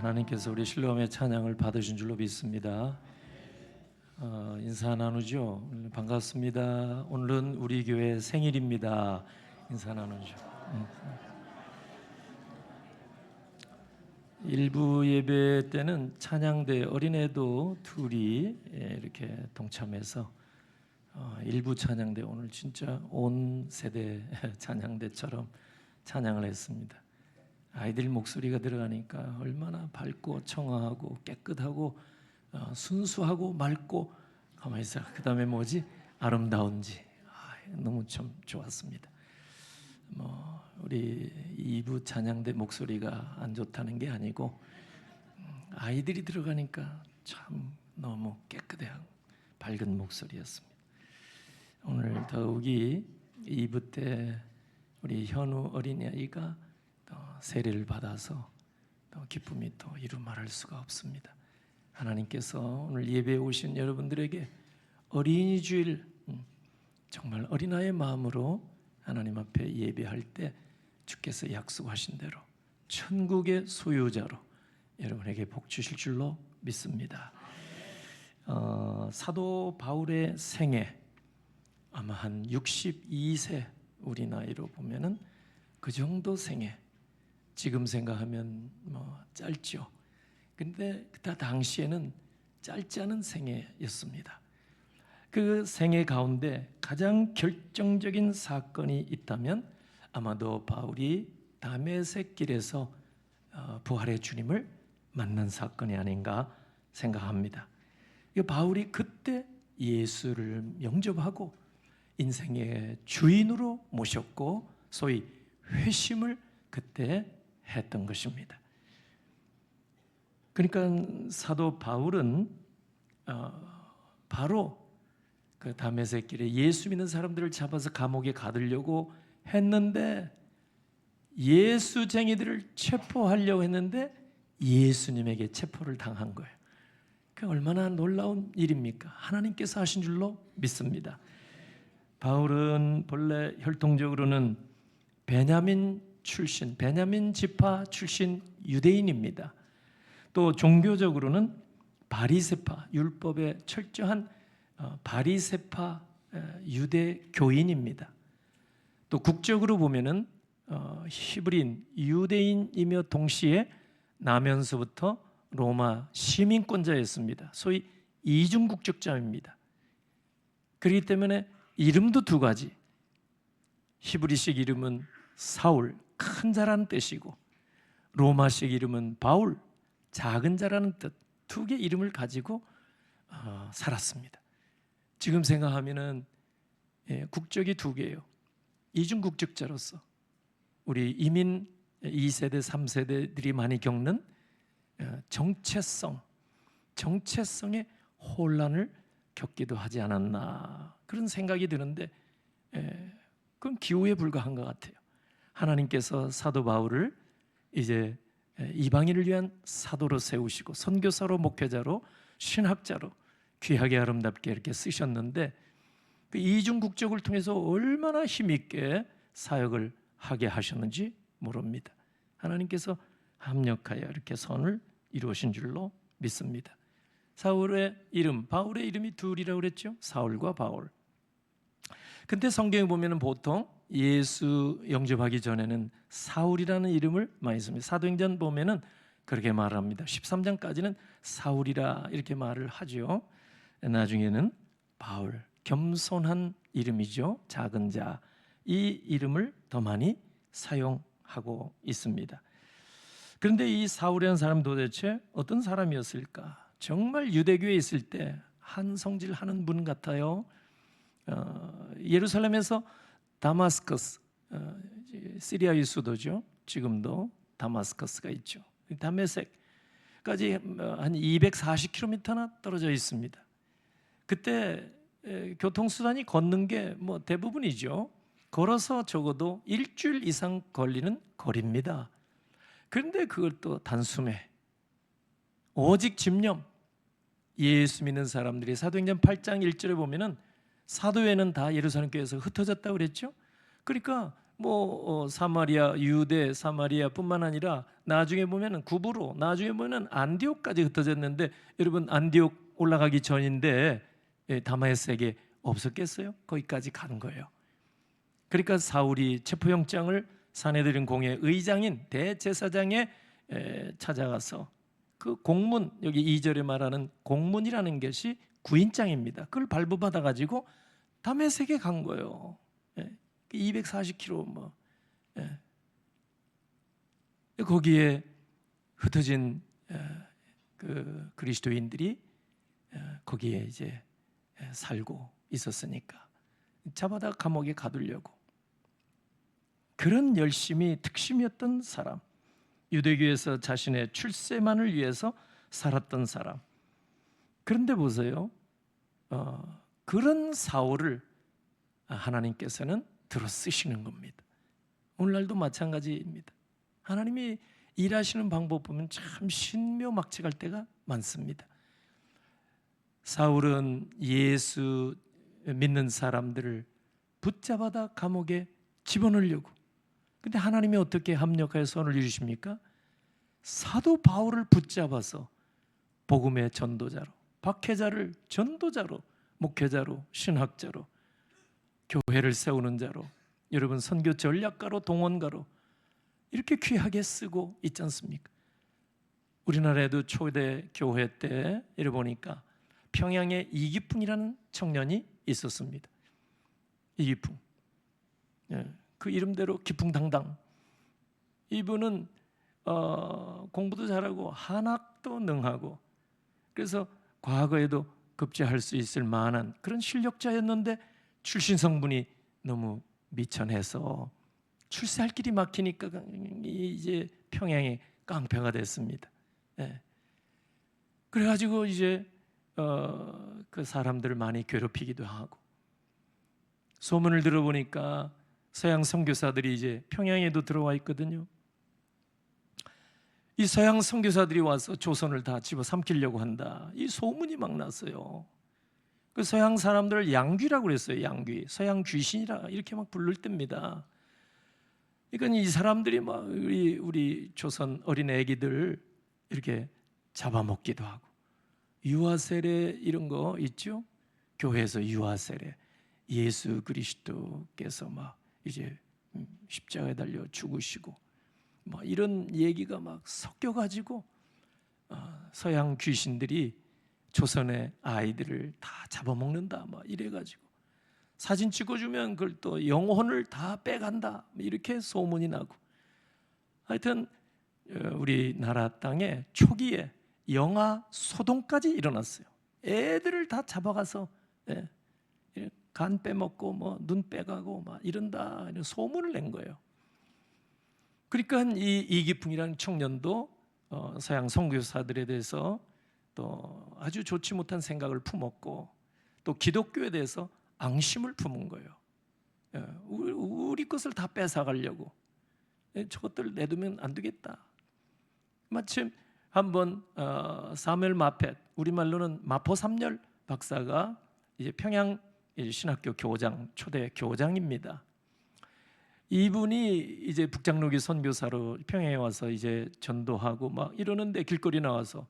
하나님께서 우리 실로암의 찬양을 받으신 줄로 믿습니다. 인사 나누죠. 반갑습니다. 오늘은 우리 교회 생일입니다. 인사 나누죠. 일부 예배 때는 찬양대 어린애도 둘이 이렇게 동참해서 일부 찬양대, 오늘 진짜 온 세대 찬양대처럼 찬양을 했습니다. 아이들 목소리가 들어가니까 얼마나 밝고 청아하고 깨끗하고 순수하고 맑고, 가만히 있어, 그 다음에 뭐지? 아름다운지. 너무 참 좋았습니다. 우리 2부 찬양대 목소리가 안 좋다는 게 아니고 아이들이 들어가니까 참 너무 깨끗해요. 밝은 목소리였습니다. 오늘 더욱이 2부 때 우리 현우 어린아이가 세례를 받아서 또 기쁨이 또 이루 말할 수가 없습니다. 하나님께서 오늘 예배에 오신 여러분들에게 어린이 주일, 정말 어린아이의 마음으로 하나님 앞에 예배할 때 주께서 약속하신 대로 천국의 소유자로 여러분에게 복 주실 줄로 믿습니다. 사도 바울의 생애 아마 한 62세 우리 나이로 보면은 그 정도 생애. 지금 생각하면 짧죠. 근데 그때 당시에는 짧지 않은 생애였습니다. 그 생애 가운데 가장 결정적인 사건이 있다면 아마도 바울이 다메섹 길에서 부활의 주님을 만난 사건이 아닌가 생각합니다. 바울이 그때 예수를 영접하고 인생의 주인으로 모셨고 소위 회심을 그때 했던 것입니다. 그러니까 사도 바울은 바로 그 다메섹 길에 예수 믿는 사람들을 잡아서 감옥에 가두려고 했는데, 예수쟁이들을 체포하려고 했는데 예수님에게 체포를 당한 거예요. 그 얼마나 놀라운 일입니까? 하나님께서 하신 줄로 믿습니다. 바울은 본래 혈통적으로는 베냐민 출신, 베냐민 지파 출신 유대인입니다. 또 종교적으로는 바리새파, 율법에 철저한 바리새파 유대 교인입니다. 또 국적으로 보면은 히브리인, 유대인이며 동시에 나면서부터 로마 시민권자였습니다. 소위 이중 국적자입니다. 그렇기 때문에 이름도 두 가지. 히브리식 이름은 사울, 큰 자라는 뜻이고, 로마식 이름은 바울, 작은 자라는 뜻. 두 개 이름을 가지고 살았습니다. 지금 생각하면은 국적이 두 개예요. 이중 국적자로서 우리 이민 2세대, 3세대들이 많이 겪는 정체성의 혼란을 겪기도 하지 않았나, 그런 생각이 드는데 그건 기우에 불과한 것 같아요. 하나님께서 사도 바울을 이제 이방인을 위한 사도로 세우시고 선교사로, 목회자로, 신학자로 귀하게 아름답게 이렇게 쓰셨는데, 그 이중 국적을 통해서 얼마나 힘있게 사역을 하게 하셨는지 모릅니다. 하나님께서 합력하여 이렇게 선을 이루신 줄로 믿습니다. 사울의 이름, 바울의 이름이 둘이라고 그랬죠. 사울과 바울. 근데 성경에 보면은 보통 예수 영접하기 전에는 사울이라는 이름을 많이 씁니다. 사도행전 보면은 그렇게 말합니다. 13장까지는 사울이라 이렇게 말을 하죠. 나중에는 바울, 겸손한 이름이죠. 작은 자. 이 이름을 더 많이 사용하고 있습니다. 그런데 이 사울이라는 사람은 도대체 어떤 사람이었을까? 정말 유대교에 있을 때 한 성질 하는 분 같아요. 예루살렘에서 다마스커스, 시리아의 수도죠. 지금도 다마스커스가 있죠. 다메섹까지 한 240km나 떨어져 있습니다. 그때 교통수단이 걷는 게 대부분이죠. 걸어서 적어도 일주일 이상 걸리는 거리입니다. 그런데 그것도 단숨에 오직 집념, 예수 믿는 사람들이 사도행전 8장 1절에 보면은 사도회는 다 예루살렘 교회에서 흩어졌다고 그랬죠. 그러니까 사마리아, 유대, 사마리아뿐만 아니라 나중에 보면은 구브로, 나중에 보면은 안디옥까지 흩어졌는데, 여러분 안디옥 올라가기 전인데 다마에섹에 없었겠어요? 거기까지 간 거예요. 그러니까 사울이 체포영장을 사내들인 공의 의장인 대제사장에 찾아가서 그 공문, 여기 2절에 말하는 공문이라는 것이 구인장입니다. 그걸 발부받아 가지고 다메섹에 간 거예요. 240km 거기에 흩어진 그 그리스도인들이 거기에 이제 살고 있었으니까 잡아다 감옥에 가두려고, 그런 열심이 특심이었던 사람, 유대교에서 자신의 출세만을 위해서 살았던 사람. 그런데 보세요, 그런 사울을 하나님께서는 들어 쓰시는 겁니다. 오늘날도 마찬가지입니다. 하나님이 일하시는 방법 보면 참 신묘막측할 때가 많습니다. 사울은 예수 믿는 사람들을 붙잡아다 감옥에 집어넣으려고, 근데 하나님이 어떻게 합력하여 손을 이루십니까? 사도 바울을 붙잡아서 복음의 전도자로, 박해자를 전도자로, 목회자로, 신학자로, 교회를 세우는 자로, 여러분 선교 전략가로, 동원가로 이렇게 귀하게 쓰고 있지 않습니까? 우리나라에도 초대 교회 때 이래 보니까 평양에 이기풍이라는 청년이 있었습니다. 이기풍, 그 이름대로 기풍당당. 이분은 공부도 잘하고 한학도 능하고, 그래서 과거에도 급제할 수 있을 만한 그런 실력자였는데 출신 성분이 너무 미천해서 출세할 길이 막히니까 이제 평양에 깡패가 됐습니다. 그래가지고 이제 그 사람들을 많이 괴롭히기도 하고, 소문을 들어보니까 서양 선교사들이 이제 평양에도 들어와 있거든요. 이 서양 선교사들이 와서 조선을 다 집어삼키려고 한다, 이 소문이 막 났어요. 그 서양 사람들을 양귀라고 그랬어요. 양귀, 서양 귀신이라 이렇게 막 부를 때입니다. 그러니까 이 사람들이 막 우리 조선 어린 애기들 이렇게 잡아먹기도 하고, 유아 세례 이런 거 있죠? 교회에서 유아 세례, 예수 그리스도께서 막 이제 십자가에 달려 죽으시고 막 이런 얘기가 막 섞여가지고 서양 귀신들이 조선의 아이들을 다 잡아먹는다 막 이래가지고 사진 찍어주면 그걸 또 영혼을 다 빼간다 이렇게 소문이 나고, 하여튼 우리나라 땅에 초기에 영아 소동까지 일어났어요. 애들을 다 잡아가서 간 빼먹고 뭐 눈 빼가고 막 이런다, 이런 소문을 낸 거예요. 그러니까 이 이기풍이라는 청년도 서양 선교사들에 대해서 또 아주 좋지 못한 생각을 품었고, 또 기독교에 대해서 앙심을 품은 거예요. 우리 것을 다 뺏어가려고, 저것들 내두면 안 되겠다. 마침 한번 사무엘 마펫, 우리말로는 마포삼열 박사가 이제 평양 신학교 교장, 초대 교장입니다. 이분이 이제 북장로교 선교사로 평양에 와서 이제 전도하고 막 이러는데 길거리 나와서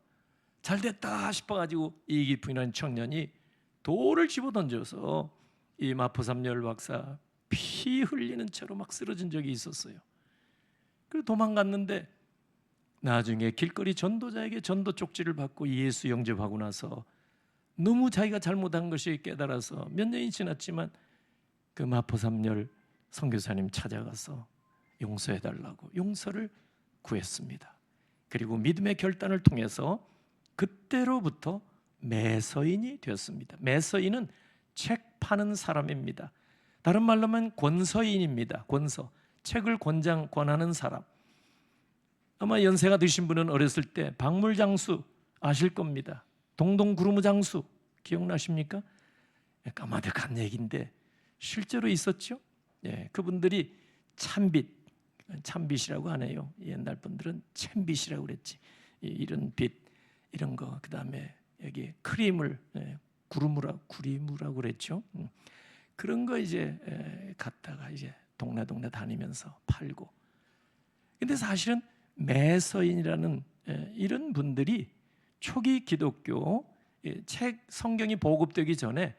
잘 됐다 싶어가지고 이기풍이라는 청년이 돌을 집어던져서 이 마포삼열 박사 피 흘리는 채로 막 쓰러진 적이 있었어요. 그리고 도망갔는데 나중에 길거리 전도자에게 전도 쪽지를 받고 예수 영접하고 나서 너무 자기가 잘못한 것이 깨달아서 몇 년이 지났지만 그 마포삼열 선교사님 찾아가서 용서해달라고 용서를 구했습니다. 그리고 믿음의 결단을 통해서 그때로부터 매서인이 되었습니다. 매서인은 책 파는 사람입니다. 다른 말로 하면 권서인입니다. 권서, 책을 권하는 사람. 아마 연세가 드신 분은 어렸을 때 박물장수 아실 겁니다. 동동구르무장수 기억나십니까? 까마득한 얘기인데 실제로 있었죠. 그분들이 참빗이라고 하네요. 옛날 분들은 챔빗이라고 그랬지. 이런 빛, 이런 거, 그 다음에 여기 크림을 구리무라고 그랬죠. 그런 거 이제 갖다가 이제 동네 다니면서 팔고. 근데 사실은 매서인이라는 이런 분들이 초기 기독교 책 성경이 보급되기 전에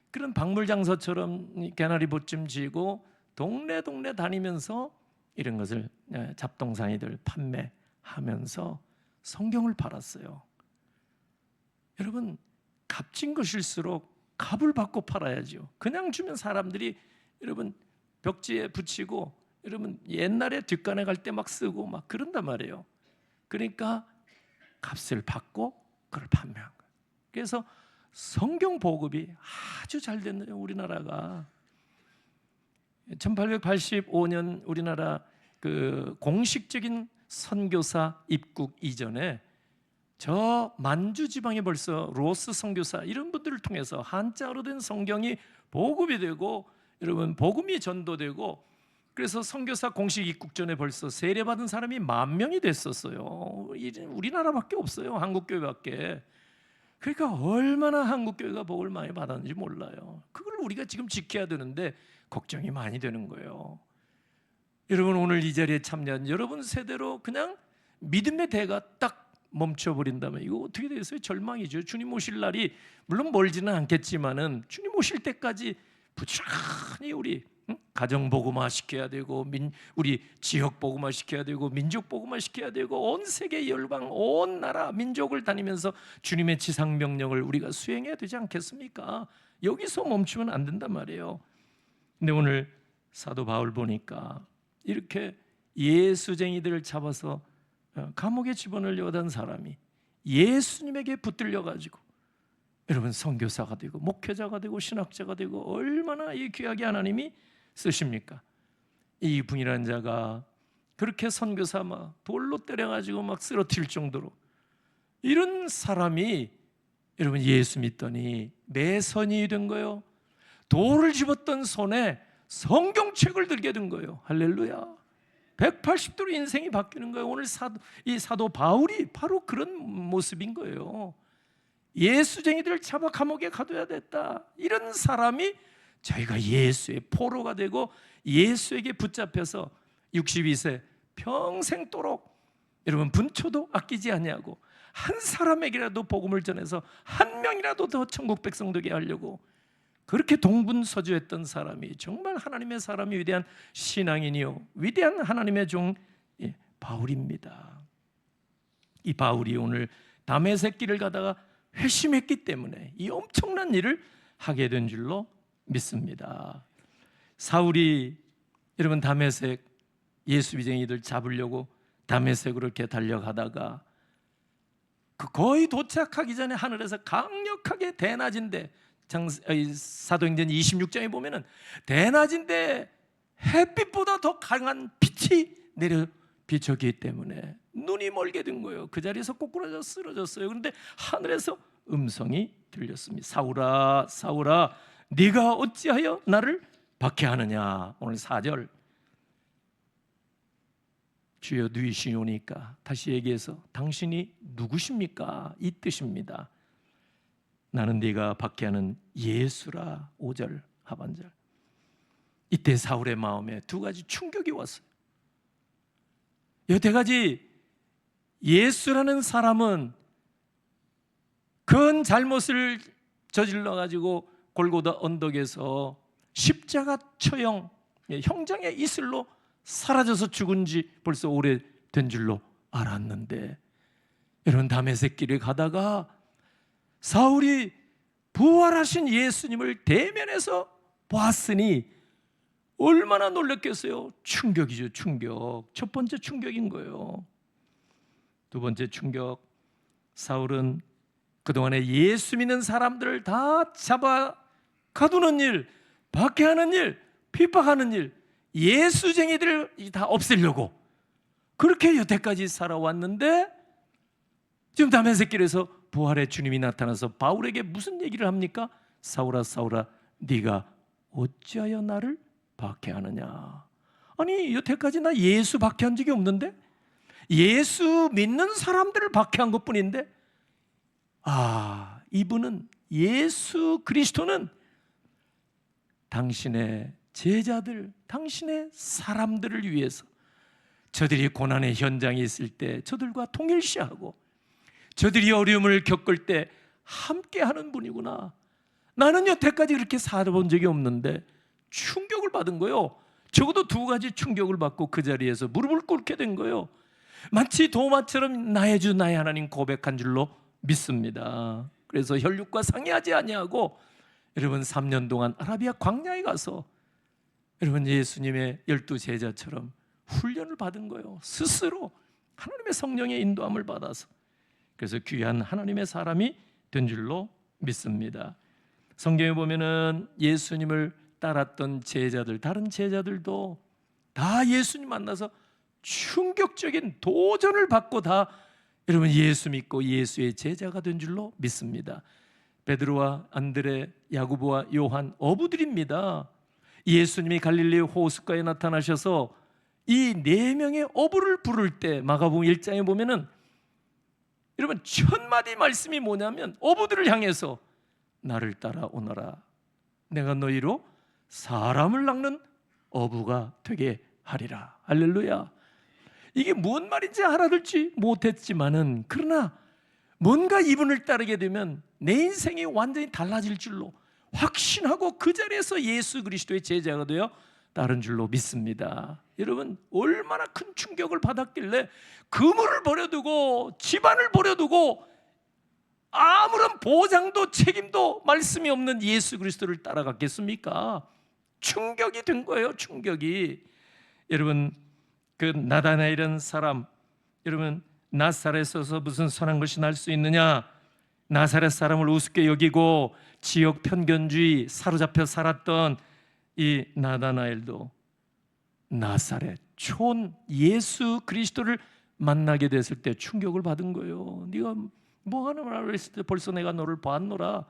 그런 박물장서처럼 개나리 보쯤 지고 동네 다니면서 이런 것을 잡동사니들 판매하면서 성경을 팔았어요. 여러분, 값진 것일수록 값을 받고 팔아야죠. 그냥 주면 사람들이 여러분 벽지에 붙이고 여러분 옛날에 뒷간에 갈 때 막 쓰고 막 그런단 말이에요. 그러니까 값을 받고 그걸 판매한 거예요. 그래서 성경 보급이 아주 잘 됐네요. 우리나라가 1885년 우리나라 그 공식적인 선교사 입국 이전에 저 만주 지방에 벌써 로스 선교사 이런 분들을 통해서 한자어로 된 성경이 보급이 되고 여러분 복음이 전도되고 그래서 선교사 공식 입국 전에 벌써 세례받은 사람이 10,000명이 됐었어요. 우리나라밖에 없어요. 한국교회밖에. 그러니까 얼마나 한국교회가 복을 많이 받았는지 몰라요. 그걸 우리가 지금 지켜야 되는데 걱정이 많이 되는 거예요. 여러분 오늘 이 자리에 참여한 여러분 세대로 그냥 믿음의 대가 딱 멈춰버린다면 이거 어떻게 되겠어요? 절망이죠. 주님 오실 날이 물론 멀지는 않겠지만은 주님 오실 때까지 부지런히 우리 가정 복음화 시켜야 되고 우리 지역 복음화 시켜야 되고 민족 복음화 시켜야 되고 온 세계 열방 온 나라 민족을 다니면서 주님의 지상 명령을 우리가 수행해야 되지 않겠습니까? 여기서 멈추면 안 된단 말이에요. 근데 오늘 사도 바울 보니까 이렇게 예수쟁이들을 잡아서 감옥에 집어넣으려던 사람이 예수님에게 붙들려 가지고 여러분 선교사가 되고 목회자가 되고 신학자가 되고 얼마나 이 귀하게 하나님이 쓰십니까? 이 분이라는 자가 그렇게 선교사 막 돌로 때려가지고 막 쓰러뜨릴 정도로 이런 사람이 여러분 예수 믿더니 매선이 된 거예요. 돌을 집었던 손에 성경책을 들게 된 거예요. 할렐루야. 180도로 인생이 바뀌는 거예요. 오늘 이 사도 바울이 바로 그런 모습인 거예요. 예수쟁이들을 잡아 감옥에 가둬야 됐다. 이런 사람이 저희가 예수의 포로가 되고 예수에게 붙잡혀서 62세 평생도록 여러분 분초도 아끼지 아니하고 한 사람에게라도 복음을 전해서 한 명이라도 더 천국 백성 되게 하려고 그렇게 동분서주했던 사람이 정말 하나님의 사람이 위대한 신앙인이요 위대한 하나님의 종 바울입니다. 이 바울이 오늘 다메섹 길을 가다가 회심했기 때문에 이 엄청난 일을 하게 된 줄로 믿습니다. 사울이 여러분 다메섹 예수 비쟁이들 잡으려고 다메섹으로 이렇게 달려가다가 거의 도착하기 전에 하늘에서 강력하게 대낮인데 사도행전 26장에 보면은 대낮인데 햇빛보다 더 강한 빛이 내려 비쳤기 때문에 눈이 멀게 된 거예요. 그 자리에서 꼬꾸라져 쓰러졌어요. 그런데 하늘에서 음성이 들렸습니다. 사울아 사울아 네가 어찌하여 나를 박해하느냐. 오늘 4절 주여 누이시오니까 다시 얘기해서 당신이 누구십니까? 이 뜻입니다. 나는 네가 박해하는 예수라. 5절 하반절. 이때 사울의 마음에 두 가지 충격이 왔어요. 여태까지 예수라는 사람은 큰 잘못을 저질러 가지고 골고다 언덕에서 십자가 처형 형장의 이슬로 사라져서 죽은 지 벌써 오래된 줄로 알았는데 여러분 다메섹 길에 가다가 사울이 부활하신 예수님을 대면에서 보았으니 얼마나 놀랐겠어요? 충격이죠. 충격. 첫 번째 충격인 거예요. 두 번째 충격, 사울은 그동안에 예수 믿는 사람들을 다 잡아 가두는 일, 박해하는 일, 핍박하는 일, 예수쟁이들을 다 없애려고 그렇게 여태까지 살아왔는데 지금 다메섹 길에서 부활의 주님이 나타나서 바울에게 무슨 얘기를 합니까? 사울아 사울아 네가 어찌하여 나를 박해하느냐. 아니 여태까지 나 예수 박해한 적이 없는데 예수 믿는 사람들을 박해한 것뿐인데 이분은 예수 그리스도는 당신의 제자들, 당신의 사람들을 위해서 저들이 고난의 현장에 있을 때 저들과 통일시하고 저들이 어려움을 겪을 때 함께하는 분이구나. 나는 여태까지 그렇게 살아본 적이 없는데 충격을 받은 거예요. 적어도 두 가지 충격을 받고 그 자리에서 무릎을 꿇게 된 거예요. 마치 도마처럼 나의 주 나의 하나님 고백한 줄로 믿습니다. 그래서 혈육과 상의하지 아니하고 여러분 3년 동안 아라비아 광야에 가서 여러분 예수님의 12 제자처럼 훈련을 받은 거예요. 스스로 하나님의 성령의 인도함을 받아서. 그래서 귀한 하나님의 사람이 된 줄로 믿습니다. 성경에 보면은 예수님을 따랐던 제자들, 다른 제자들도 다 예수님 만나서 충격적인 도전을 받고 다 여러분 예수 믿고 예수의 제자가 된 줄로 믿습니다. 베드로와 안드레, 야고보와 요한 어부들입니다. 예수님이 갈릴리 호숫가에 나타나셔서 이 4명의 어부를 부를 때 마가복음 1장에 보면은 여러분 첫 마디 말씀이 뭐냐면 어부들을 향해서 나를 따라오너라. 내가 너희로 사람을 낚는 어부가 되게 하리라. 할렐루야. 이게 무슨 말인지 알아들지 못했지만은 그러나 뭔가 이분을 따르게 되면 내 인생이 완전히 달라질 줄로 확신하고 그 자리에서 예수 그리스도의 제자가 되어 따른 줄로 믿습니다. 여러분 얼마나 큰 충격을 받았길래 그물을 버려두고 집안을 버려두고 아무런 보장도 책임도 말씀이 없는 예수 그리스도를 따라갔겠습니까? 충격이 된 거예요. 충격이. 여러분 그 나다나엘이라는 사람, 여러분 나사렛에서 무슨 선한 것이 날 수 있느냐? 나사렛 사람을 우습게 여기고 지역 편견주의 사로잡혀 살았던 이 나다나엘도 나사렛 촌 예수 그리스도를 만나게 됐을 때 충격을 받은 거예요. 네가 뭐 하는 말 했을 때 벌써 내가 너를 봤노라.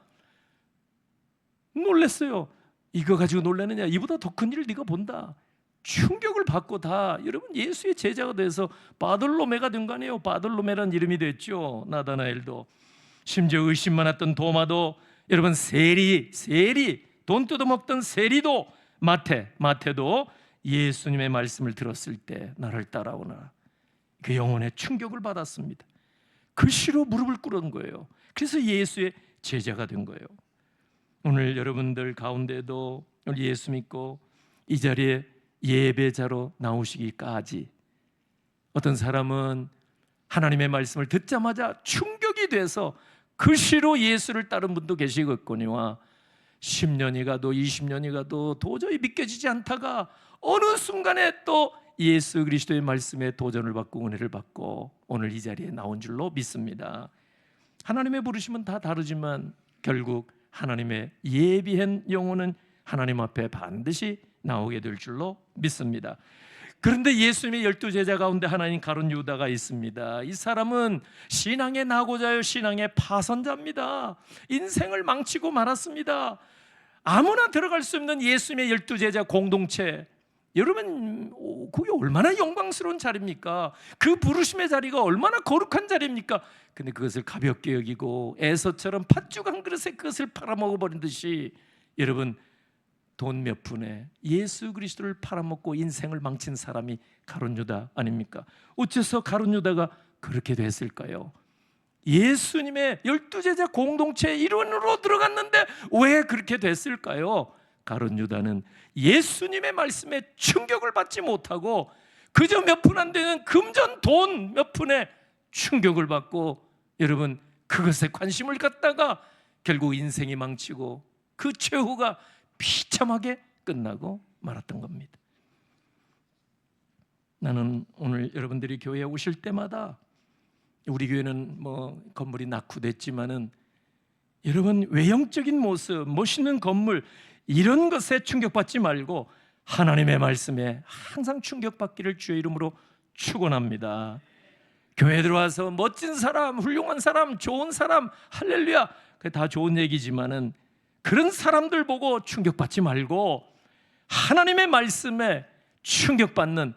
놀랬어요. 이거 가지고 놀라느냐? 이보다 더 큰 일을 네가 본다. 충격을 받고 다 여러분 예수의 제자가 돼서 바돌로메가 된 거 아니에요. 바돌로메라는 이름이 됐죠. 나다나엘도. 심지어 의심 많았던 도마도 여러분 세리 돈 뜯어먹던 세리도 마태도 예수님의 말씀을 들었을 때 나를 따라오나 그 영혼의 충격을 받았습니다. 그 시로 무릎을 꿇은 거예요. 그래서 예수의 제자가 된 거예요. 오늘 여러분들 가운데도 예수 믿고 이 자리에 예배자로 나오시기까지 어떤 사람은 하나님의 말씀을 듣자마자 충격이 돼서 그 시로 예수를 따른 분도 계시겠거니와 10년이 가도 20년이 가도 도저히 믿겨지지 않다가 어느 순간에 또 예수 그리스도의 말씀에 도전을 받고 은혜를 받고 오늘 이 자리에 나온 줄로 믿습니다. 하나님의 부르심은 다 다르지만 결국 하나님의 예비한 영혼은 하나님 앞에 반드시 나오게 될 줄로 믿습니다. 그런데 예수님의 12 제자 가운데 하나님 가룟 유다가 있습니다. 이 사람은 신앙의 낙오자요 신앙의 파선자입니다. 인생을 망치고 말았습니다. 아무나 들어갈 수 없는 예수님의 12 제자 공동체, 여러분 그게 얼마나 영광스러운 자리입니까? 그 부르심의 자리가 얼마나 거룩한 자리입니까? 근데 그것을 가볍게 여기고 에서처럼 팥죽 한 그릇에 그것을 팔아먹어버린 듯이 여러분 돈 몇 푼에 예수 그리스도를 팔아먹고 인생을 망친 사람이 가룟 유다 아닙니까? 어째서 가룟 유다가 그렇게 됐을까요? 예수님의 12 제자 공동체의 일원으로 들어갔는데 왜 그렇게 됐을까요? 가룟 유다는 예수님의 말씀에 충격을 받지 못하고 그저 몇 푼 안 되는 금전 돈 몇 푼에 충격을 받고 여러분 그것에 관심을 갖다가 결국 인생이 망치고 그 최후가 비참하게 끝나고 말았던 겁니다. 나는 오늘 여러분들이 교회에 오실 때마다 우리 교회는 뭐 건물이 낙후됐지만은 여러분 외형적인 모습, 멋있는 건물 이런 것에 충격받지 말고 하나님의 말씀에 항상 충격받기를 주의 이름으로 축원합니다. 교회 들어와서 멋진 사람, 훌륭한 사람, 좋은 사람, 할렐루야, 그게 다 좋은 얘기지만은 그런 사람들 보고 충격받지 말고 하나님의 말씀에 충격받는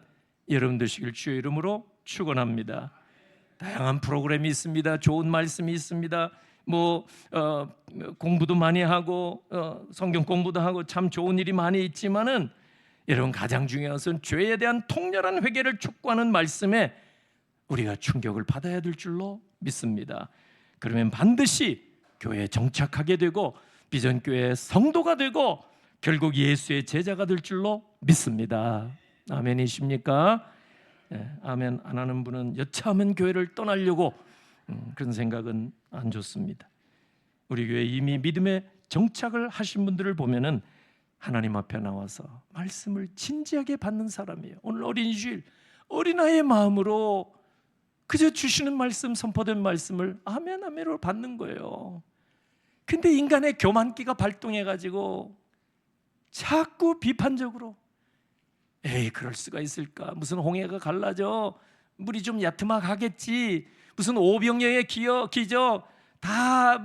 여러분 되시길 주의 이름으로 축원합니다. 다양한 프로그램이 있습니다. 좋은 말씀이 있습니다. 공부도 많이 하고 성경 공부도 하고 참 좋은 일이 많이 있지만은 여러분, 가장 중요한 것은 죄에 대한 통렬한 회개를 촉구하는 말씀에 우리가 충격을 받아야 될 줄로 믿습니다. 그러면 반드시 교회에 정착하게 되고 비전교회의 성도가 되고 결국 예수의 제자가 될 줄로 믿습니다. 아멘이십니까? 네, 아멘 안 하는 분은 여차하면 교회를 떠나려고 그런 생각은 안 좋습니다. 우리 교회 이미 믿음에 정착을 하신 분들을 보면은 하나님 앞에 나와서 말씀을 진지하게 받는 사람이에요. 오늘 어린이 주일 어린아이의 마음으로 그저 주시는 말씀, 선포된 말씀을 아멘 아멘으로 받는 거예요. 근데 인간의 교만기가 발동해가지고 자꾸 비판적으로 에이, 그럴 수가 있을까? 무슨 홍해가 갈라져? 물이 좀 야트막하겠지. 무슨 오병이어의 기적 다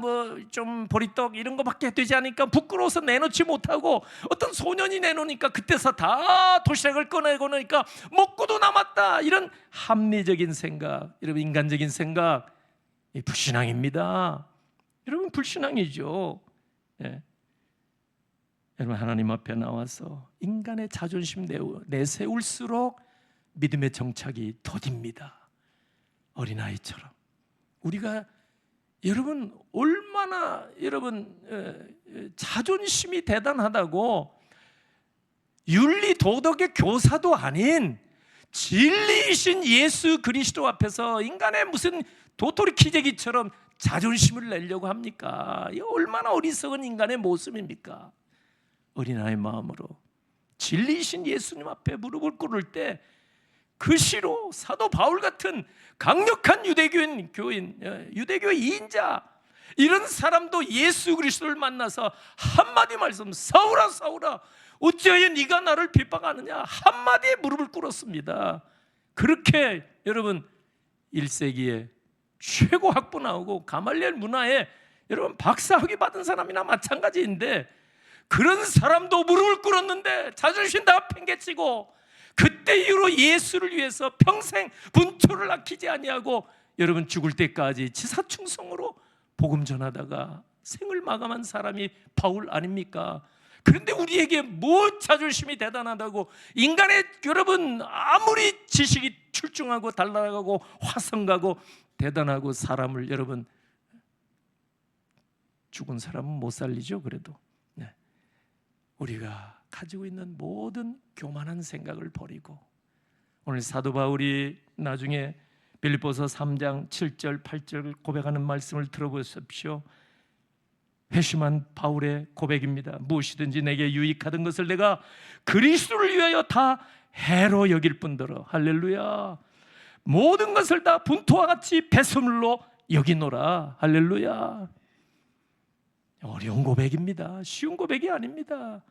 좀 보리떡 이런 거밖에 되지 않으니까 부끄러워서 내놓지 못하고, 어떤 소년이 내놓으니까 그때서 다 도시락을 꺼내고 나니까 먹고도 남았다. 이런 합리적인 생각, 여러분, 인간적인 생각, 이 불신앙입니다. 여러분, 불신앙이죠. 예. 여러분, 하나님 앞에 나와서 인간의 자존심 내세울수록 믿음의 정착이 더딥니다. 어린아이처럼 우리가 여러분 얼마나 자존심이 대단하다고, 윤리 도덕의 교사도 아닌 진리이신 예수 그리스도 앞에서 인간의 무슨 도토리 키재기처럼 자존심을 내려고 합니까? 이 얼마나 어리석은 인간의 모습입니까? 어린아이 마음으로 진리이신 예수님 앞에 무릎을 꿇을 때 그 시로 사도 바울 같은 강력한 유대교인 유대교의 2인자, 이런 사람도 예수 그리스도를 만나서 한마디 말씀, 사울아 사울아 어찌하여 네가 나를 핍박하느냐, 한마디에 무릎을 꿇었습니다. 그렇게 여러분 1세기에 최고 학부 나오고 가말리엘 문화에 여러분 박사학위 받은 사람이나 마찬가지인데, 그런 사람도 무릎을 꿇었는데 자존심 다 팽개치고 그때 이후로 예수를 위해서 평생 분초를 아끼지 아니하고 여러분 죽을 때까지 지사충성으로 복음 전하다가 생을 마감한 사람이 바울 아닙니까? 그런데 우리에게 뭐 자존심이 대단하다고, 인간의 여러분 아무리 지식이 출중하고 달라가고 화성가고 대단하고 사람을, 여러분 죽은 사람은 못 살리죠. 그래도 우리가 가지고 있는 모든 교만한 생각을 버리고, 오늘 사도 바울이 나중에 빌립보서 3장 7절 8절 고백하는 말씀을 들어보십시오. 회심한 바울의 고백입니다. 무엇이든지 내게 유익하던 것을 내가 그리스도를 위하여 다 해로 여길 뿐더러, 할렐루야, 모든 것을 다 분토와 같이 배설물로 여기노라. 할렐루야. 어려운 고백입니다. 쉬운 고백이 아닙니다.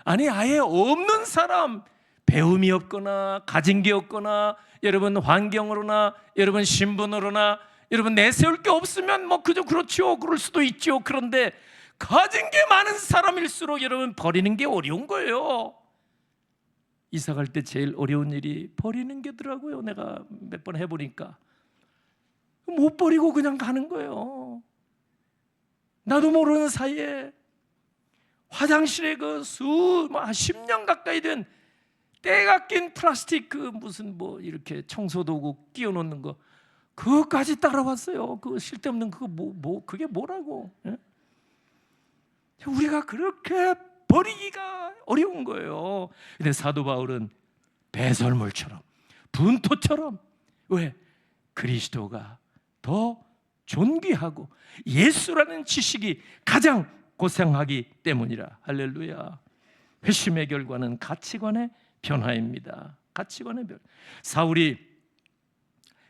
아니, 아예 없는 사람, 배움이 없거나 가진 게 없거나 여러분 환경으로나 여러분 신분으로나 여러분 내세울 게 없으면 그저 그렇죠, 그럴 수도 있죠. 그런데 가진 게 많은 사람일수록 여러분 버리는 게 어려운 거예요. 이사 갈 때 제일 어려운 일이 버리는 게더라고요. 내가 몇 번 해보니까 못 버리고 그냥 가는 거예요. 나도 모르는 사이에 화장실에 그 10년 가까이 된 때가 낀 플라스틱 무슨 이렇게 청소도구 끼워 놓는 거, 그거까지 따라왔어요. 그 쓸데없는 그거 그게 뭐라고? 예? 우리가 그렇게 버리기가 어려운 거예요. 근데 사도 바울은 배설물처럼, 분토처럼, 왜? 그리스도가 더 존귀하고 예수라는 지식이 가장 고상하기 때문이라. 할렐루야. 회심의 결과는 가치관의 변화입니다. 가치관의 변화. 사울이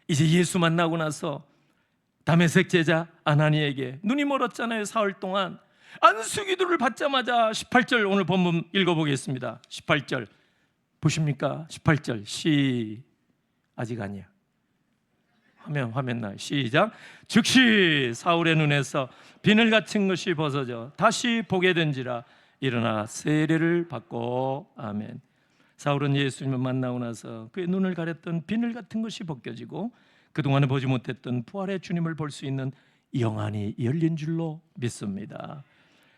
이제 예수 만나고 나서 다메섹 제자 아나니에게 눈이 멀었잖아요. 사흘 동안 안수기도를 받자마자 18절 오늘 본문 읽어보겠습니다. 18절 보십니까? 18절 아직 아니야. 화면 나. 시작. 즉시 사울의 눈에서 비늘 같은 것이 벗어져 다시 보게 된지라 일어나 세례를 받고. 아멘. 사울은 예수님을 만나고 나서 그의 눈을 가렸던 비늘 같은 것이 벗겨지고 그동안은 보지 못했던 부활의 주님을 볼 수 있는 영안이 열린 줄로 믿습니다.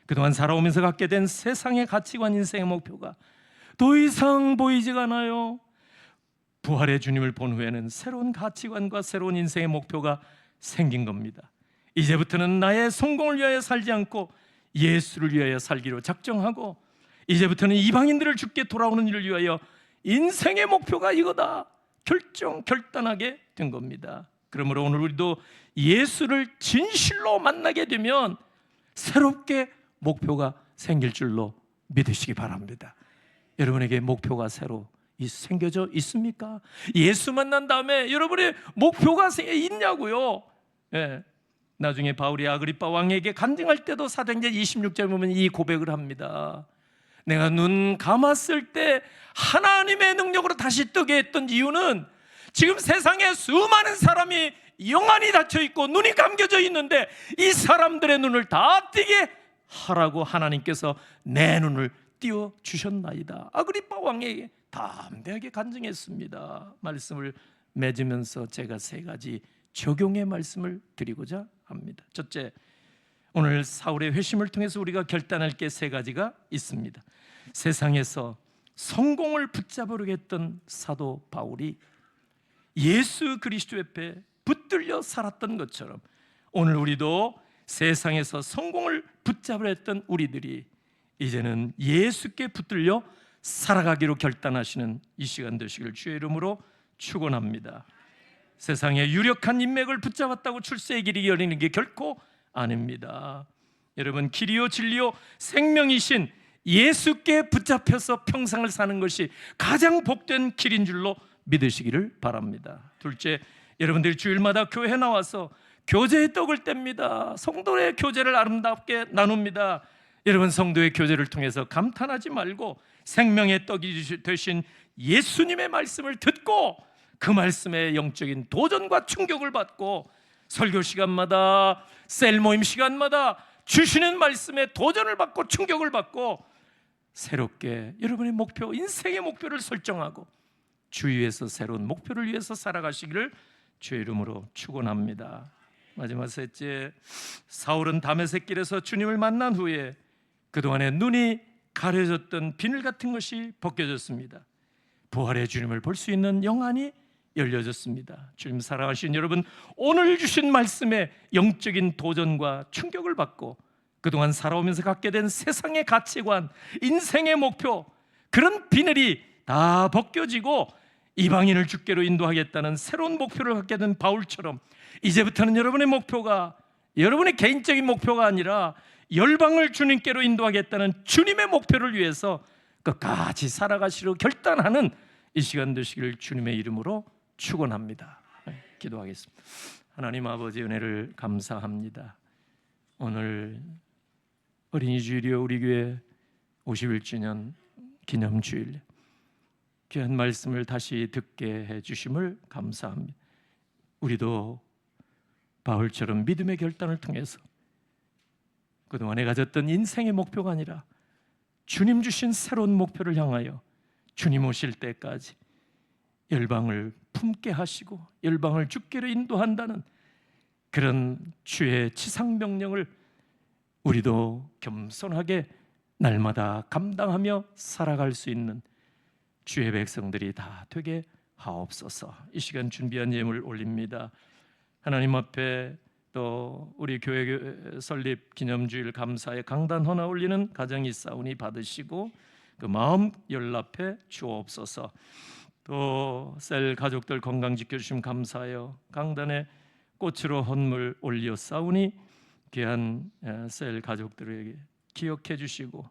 그동안 살아오면서 갖게 된 세상의 가치관, 인생의 목표가 더 이상 보이지가 않아요. 부활의 주님을 본 후에는 새로운 가치관과 새로운 인생의 목표가 생긴 겁니다. 이제부터는 나의 성공을 위하여 살지 않고 예수를 위하여 살기로 작정하고, 이제부터는 이방인들을 주께 돌아오는 일을 위하여 인생의 목표가 이거다 결단하게 된 겁니다. 그러므로 오늘 우리도 예수를 진실로 만나게 되면 새롭게 목표가 생길 줄로 믿으시기 바랍니다. 여러분에게 목표가 새로 생겨져 있습니까? 예수 만난 다음에 여러분의 목표가 있냐고요? 예. 나중에 바울이 아그리빠 왕에게 간증할 때도 사도행전 26절에 보면 이 고백을 합니다. 내가 눈 감았을 때 하나님의 능력으로 다시 뜨게 했던 이유는 지금 세상에 수많은 사람이 영안이 닫혀 있고 눈이 감겨져 있는데 이 사람들의 눈을 다 뜨게 하라고 하나님께서 내 눈을 띄워 주셨나이다. 아그리빠 왕에게 담대하게 간증했습니다. 말씀을 맺으면서 제가 세 가지 적용의 말씀을 드리고자 합니다. 첫째, 오늘 사울의 회심을 통해서 우리가 결단할 게 세 가지가 있습니다. 세상에서 성공을 붙잡으려고 했던 사도 바울이 예수 그리스도 옆에 붙들려 살았던 것처럼 오늘 우리도 세상에서 성공을 붙잡으려 했던 우리들이 이제는 예수께 붙들려 살아가기로 결단하시는 이 시간 되시길 주의 이름으로 축원합니다. 세상의 유력한 인맥을 붙잡았다고 출세의 길이 열리는 게 결코 아닙니다. 여러분, 길이요 진리요 생명이신 예수께 붙잡혀서 평생을 사는 것이 가장 복된 길인 줄로 믿으시기를 바랍니다. 둘째, 여러분들이 주일마다 교회에 나와서 교제의 떡을 뗍니다. 성도의 교제를 아름답게 나눕니다. 여러분, 성도의 교제를 통해서 감탄하지 말고 생명의 떡이 되신 예수님의 말씀을 듣고 그 말씀에 영적인 도전과 충격을 받고 설교 시간마다 셀 모임 시간마다 주시는 말씀에 도전을 받고 충격을 받고 새롭게 여러분의 목표, 인생의 목표를 설정하고 주 위에서 새로운 목표를 위해서 살아가시기를 주의 이름으로 축원합니다. 마지막 셋째, 사울은 다메섹 길에서 주님을 만난 후에 그동안에 눈이 가려졌던 비늘 같은 것이 벗겨졌습니다. 부활의 주님을 볼 수 있는 영안이 열려졌습니다. 주님 사랑하신 여러분, 오늘 주신 말씀에 영적인 도전과 충격을 받고 그동안 살아오면서 갖게 된 세상의 가치관, 인생의 목표, 그런 비늘이 다 벗겨지고 이방인을 주께로 인도하겠다는 새로운 목표를 갖게 된 바울처럼 이제부터는 여러분의 목표가 여러분의 개인적인 목표가 아니라 열방을 주님께로 인도하겠다는 주님의 목표를 위해서 끝까지 살아가시려 결단하는 이 시간 되시길 주님의 이름으로 축원합니다. 기도하겠습니다. 하나님 아버지, 은혜를 감사합니다. 오늘 어린이 주일이요 우리 교회 51주년 기념주일, 귀한 말씀을 다시 듣게 해주심을 감사합니다. 우리도 바울처럼 믿음의 결단을 통해서 그동안에 가졌던 인생의 목표가 아니라 주님 주신 새로운 목표를 향하여 주님 오실 때까지 열방을 품게 하시고 열방을 주께로 인도한다는 그런 주의 지상명령을 우리도 겸손하게 날마다 감당하며 살아갈 수 있는 주의 백성들이 다 되게 하옵소서. 이 시간 준비한 예물 올립니다. 하나님 앞에 또 우리 교회 설립 기념주일 감사의 강단 하나 올리는 가정이 있사오니 받으시고 그 마음 연락해 주옵소서. 또 셀 가족들 건강 지켜주심 감사하여 강단에 꽃으로 헌물 올리었사오니 귀한 셀 가족들에게 기억해 주시고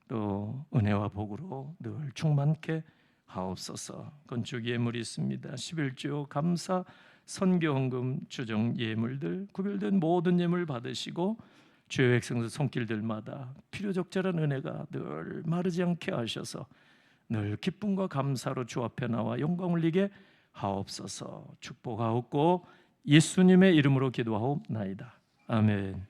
또 은혜와 복으로 늘 충만케 하옵소서. 건축 예물이 있습니다. 11조 감사 선교 헌금 주정 예물들 구별된 모든 예물 받으시고 주의 백성들 손길들마다 필요적절한 은혜가 늘 마르지 않게 하셔서 늘 기쁨과 감사로 주 앞에 나와 영광 올리게 하옵소서. 축복하옵고 예수님의 이름으로 기도하옵나이다. 아멘.